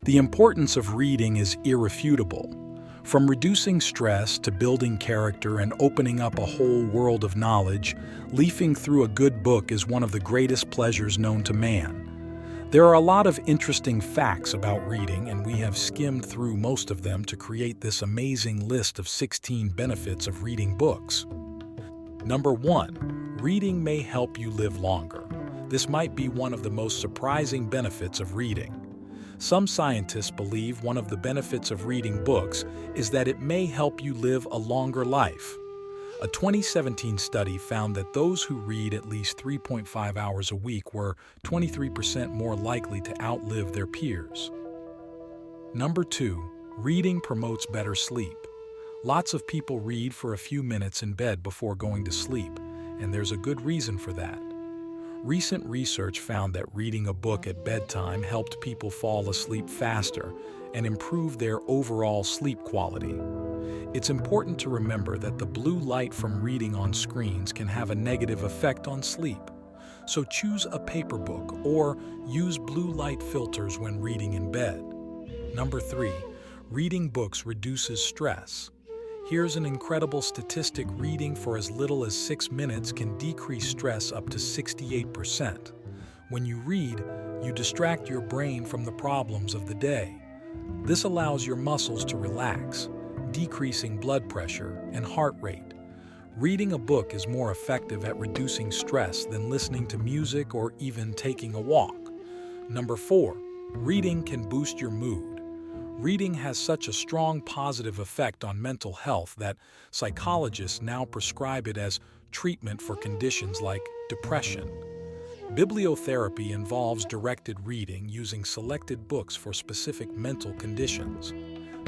The importance of reading is irrefutable. From reducing stress to building character and opening up a whole world of knowledge, leafing through a good book is one of the greatest pleasures known to man. There are a lot of interesting facts about reading, and we have skimmed through most of them to create this amazing list of 16 benefits of reading books. Number 1. Reading may help you live longer. This might be one of the most surprising benefits of reading. Some scientists believe one of the benefits of reading books is that it may help you live a longer life. A 2017 study found that those who read at least 3.5 hours a week were 23% more likely to outlive their peers. Number 2. Reading promotes better sleep. Lots of people read for a few minutes in bed before going to sleep, and there's a good reason for that. Recent research found that reading a book at bedtime helped people fall asleep faster and improve their overall sleep quality. It's important to remember that the blue light from reading on screens can have a negative effect on sleep. So choose a paper book or use blue light filters when reading in bed. Number 3. Reading books reduces stress. Here's an incredible statistic: reading for as little as 6 minutes can decrease stress up to 68%. When you read, you distract your brain from the problems of the day. This allows your muscles to relax, decreasing blood pressure and heart rate. Reading a book is more effective at reducing stress than listening to music or even taking a walk. Number 4. Reading can boost your mood. Reading has such a strong positive effect on mental health that psychologists now prescribe it as treatment for conditions like depression. Bibliotherapy involves directed reading using selected books for specific mental conditions.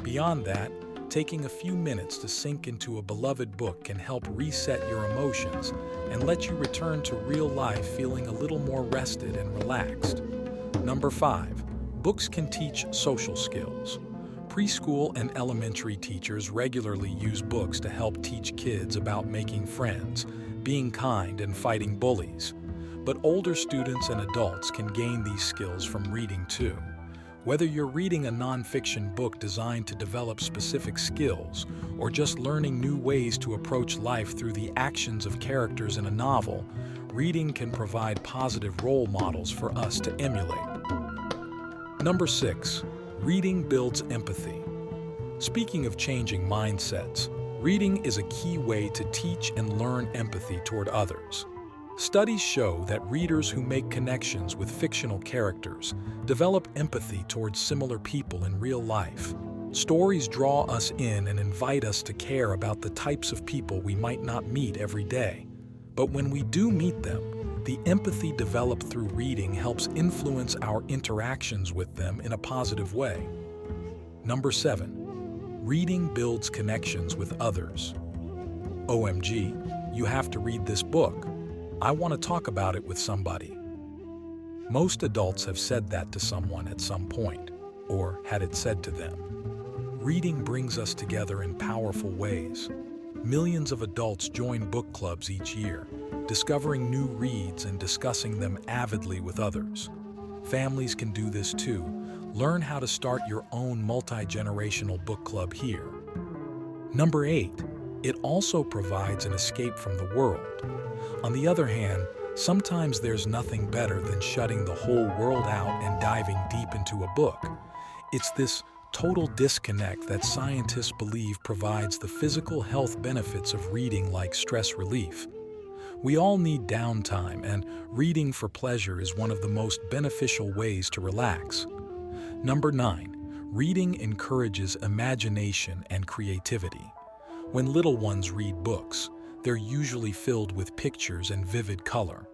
Beyond that, taking a few minutes to sink into a beloved book can help reset your emotions and let you return to real life feeling a little more rested and relaxed. Number 5. Books can teach social skills. Preschool and elementary teachers regularly use books to help teach kids about making friends, being kind, and fighting bullies. But older students and adults can gain these skills from reading too. Whether you're reading a nonfiction book designed to develop specific skills, or just learning new ways to approach life through the actions of characters in a novel, reading can provide positive role models for us to emulate. Number 6. Reading builds empathy. Speaking of changing mindsets, reading is a key way to teach and learn empathy toward others. Studies show that readers who make connections with fictional characters develop empathy towards similar people in real life. Stories draw us in and invite us to care about the types of people we might not meet every day. But when we do meet them, the empathy developed through reading helps influence our interactions with them in a positive way. Number 7. Reading builds connections with others. OMG, you have to read this book. I want to talk about it with somebody. Most adults have said that to someone at some point, or had it said to them. Reading brings us together in powerful ways. Millions of adults join book clubs each year, discovering new reads and discussing them avidly with others. Families can do this too. Learn how to start your own multi-generational book club here. Number 8. It also provides an escape from the world. On the other hand, sometimes there's nothing better than shutting the whole world out and diving deep into a book. It's this total disconnect that scientists believe provides the physical health benefits of reading, like stress relief. We all need downtime, and reading for pleasure is one of the most beneficial ways to relax. Number 9. Reading encourages imagination and creativity. When little ones read books, they're usually filled with pictures and vivid color.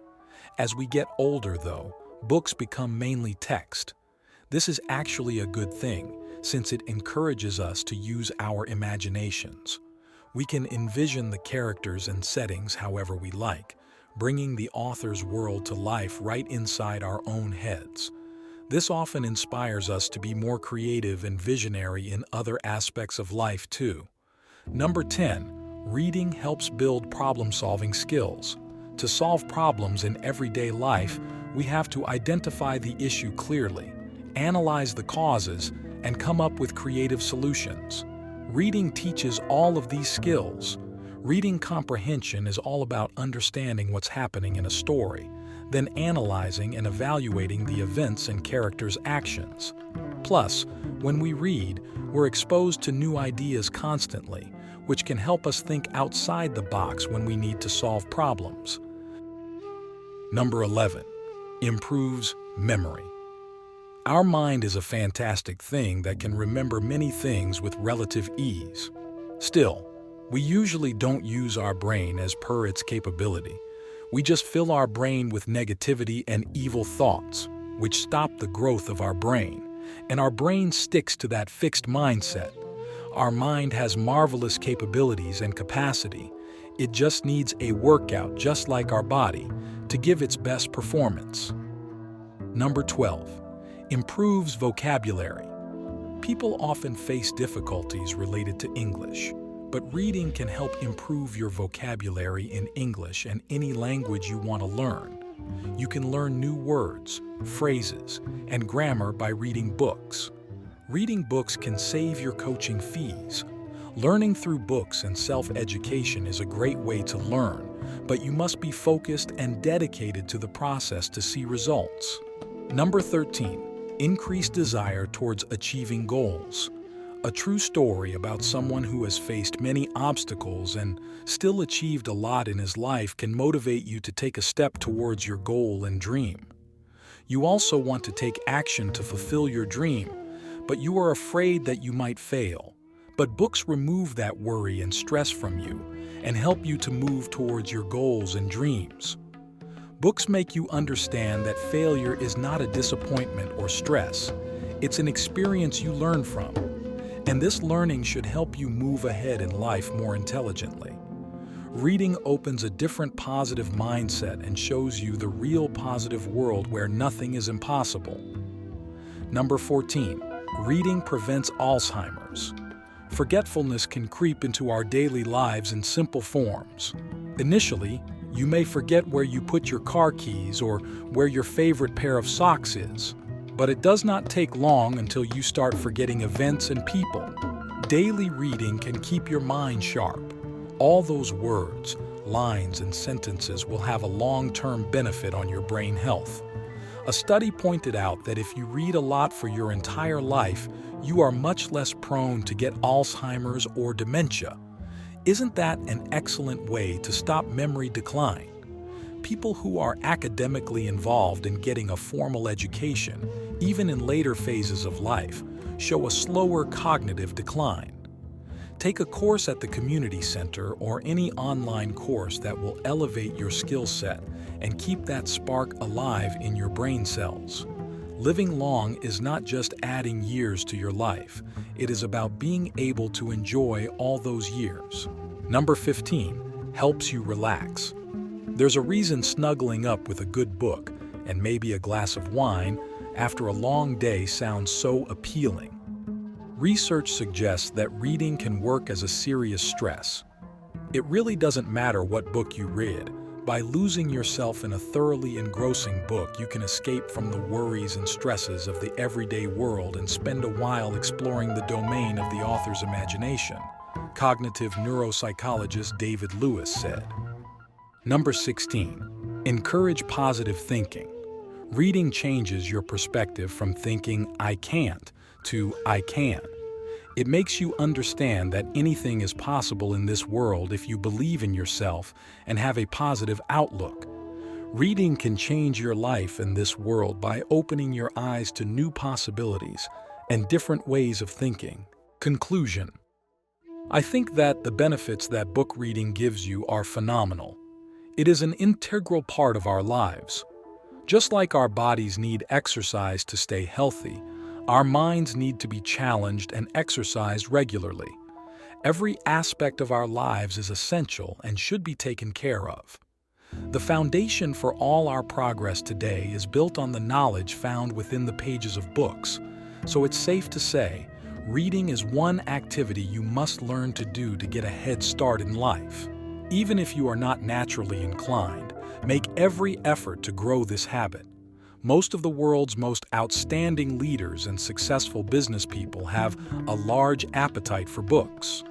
As we get older, though, books become mainly text. This is actually a good thing, since it encourages us to use our imaginations. We can envision the characters and settings however we like, bringing the author's world to life right inside our own heads. This often inspires us to be more creative and visionary in other aspects of life too. Number 10. Reading helps build problem-solving skills. To solve problems in everyday life, we have to identify the issue clearly, analyze the causes, and come up with creative solutions. Reading teaches all of these skills. Reading comprehension is all about understanding what's happening in a story, then analyzing and evaluating the events and characters' actions. Plus, when we read, we're exposed to new ideas constantly, which can help us think outside the box when we need to solve problems. Number 11. Improves memory. Our mind is a fantastic thing that can remember many things with relative ease. Still, we usually don't use our brain as per its capability. We just fill our brain with negativity and evil thoughts, which stop the growth of our brain, and our brain sticks to that fixed mindset. Our mind has marvelous capabilities and capacity. It just needs a workout, just like our body, to give its best performance. Number 12. Improves vocabulary. People often face difficulties related to English, but reading can help improve your vocabulary in English and any language you want to learn. You can learn new words, phrases, and grammar by reading books. Reading books can save your coaching fees. Learning through books and self-education is a great way to learn, but you must be focused and dedicated to the process to see results. Number 13. Increased desire towards achieving goals. A true story about someone who has faced many obstacles and still achieved a lot in his life can motivate you to take a step towards your goal and dream. You also want to take action to fulfill your dream, but you are afraid that you might fail. But books remove that worry and stress from you and help you to move towards your goals and dreams. Books make you understand that failure is not a disappointment or stress. It's an experience you learn from. And this learning should help you move ahead in life more intelligently. Reading opens a different positive mindset and shows you the real positive world where nothing is impossible. Number 14. Reading prevents Alzheimer's. Forgetfulness can creep into our daily lives in simple forms. Initially, you may forget where you put your car keys or where your favorite pair of socks is. But it does not take long until you start forgetting events and people. Daily reading can keep your mind sharp. All those words, lines, and sentences will have a long-term benefit on your brain health. A study pointed out that if you read a lot for your entire life, you are much less prone to get Alzheimer's or dementia. Isn't that an excellent way to stop memory decline? People who are academically involved in getting a formal education, even in later phases of life, show a slower cognitive decline. Take a course at the community center or any online course that will elevate your skill set and keep that spark alive in your brain cells. Living long is not just adding years to your life. It is about being able to enjoy all those years. Number 15. Helps you relax. There's a reason snuggling up with a good book and maybe a glass of wine after a long day sounds so appealing. Research suggests that reading can work as a serious stress. It really doesn't matter what book you read. By losing yourself in a thoroughly engrossing book, you can escape from the worries and stresses of the everyday world and spend a while exploring the domain of the author's imagination, cognitive neuropsychologist David Lewis said. Number 16. Encourage positive thinking. Reading changes your perspective from thinking, "I can't," to "I can." It makes you understand that anything is possible in this world if you believe in yourself and have a positive outlook. Reading can change your life in this world by opening your eyes to new possibilities and different ways of thinking. Conclusion. I think that the benefits that book reading gives you are phenomenal. It is an integral part of our lives. Just like our bodies need exercise to stay healthy, our minds need to be challenged and exercised regularly. Every aspect of our lives is essential and should be taken care of. The foundation for all our progress today is built on the knowledge found within the pages of books, so it's safe to say, reading is one activity you must learn to do to get a head start in life. Even if you are not naturally inclined, make every effort to grow this habit. Most of the world's most outstanding leaders and successful business people have a large appetite for books.